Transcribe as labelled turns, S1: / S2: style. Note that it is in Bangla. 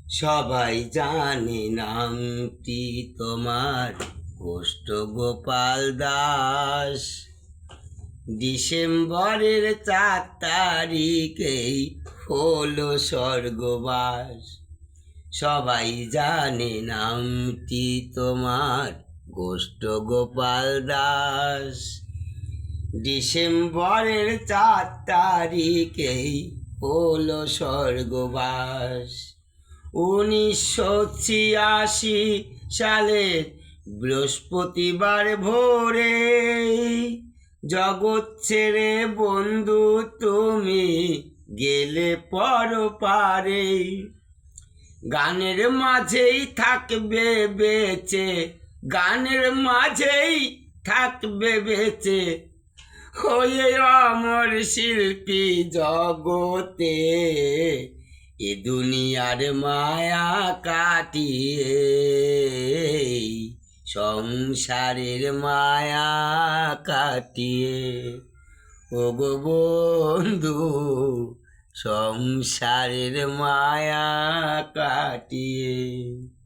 S1: সবাই জানে নামটি তোমার কষ্ট গোপাল দাস। ডিসেম্বরের 4 তারিখেই হলো স্বর্গবাস। সবাই জানে নামটি তোমার কষ্ট গোপাল দাস। ডিসেম্বরের 4 তারিখেই হলো স্বর্গবাস। 1986 সালের বৃহস্পতিবার ভোরে জগৎ ছেড়ে বন্ধু তুমি গেলে পরপারে। গানের মাঝেই থাকবে বেঁচে, গানের মাঝেই থাকবে বেঁচে হয়ে অমর শিল্পী জগতে। এ দুনিয়ার মায়া কাটিয়ে সংসারের মায়া কাটিয়ে, ও গো বন্ধু সংসারের মায়া কাটিয়ে।